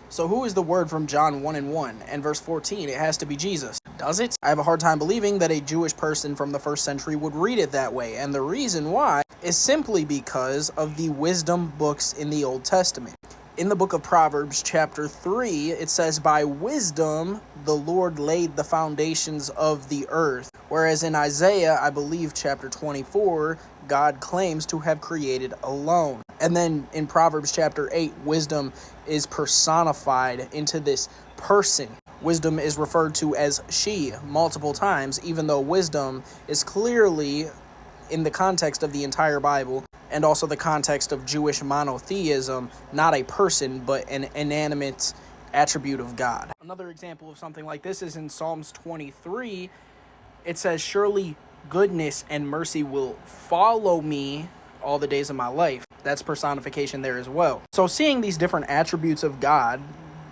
So who is the word from John 1:1 and verse 14? It has to be Jesus. Does it? I have a hard time believing that a Jewish person from the first century would read it that way, and the reason why is simply because of the wisdom books in the Old Testament. In the book of Proverbs, chapter 3, it says, "By wisdom the Lord laid the foundations of the earth." Whereas in Isaiah, I believe, chapter 24, God claims to have created alone. And then in Proverbs chapter 8, wisdom is personified into this person. Wisdom is referred to as she multiple times, even though wisdom is clearly, in the context of the entire Bible, and also the context of Jewish monotheism, not a person, but an inanimate attribute of God. Another example of something like this is in Psalms 23. It says, "Surely goodness and mercy will follow me all the days of my life." That's personification there as well. So seeing these different attributes of God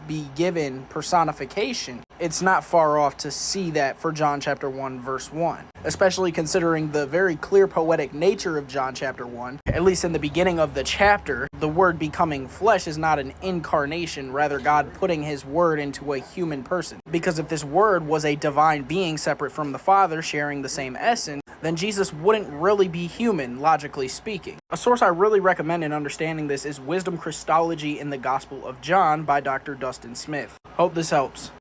be given personification, it's not far off to see that for John chapter 1 verse 1, especially considering the very clear poetic nature of John chapter 1. At least in the beginning of the chapter, the word becoming flesh is not an incarnation, rather God putting his word into a human person. Because if this word was a divine being separate from the Father, sharing the same essence, then Jesus wouldn't really be human, logically speaking. A source I really recommend in understanding this is Wisdom Christology in the Gospel of John by Dr. Dustin Smith. Hope this helps.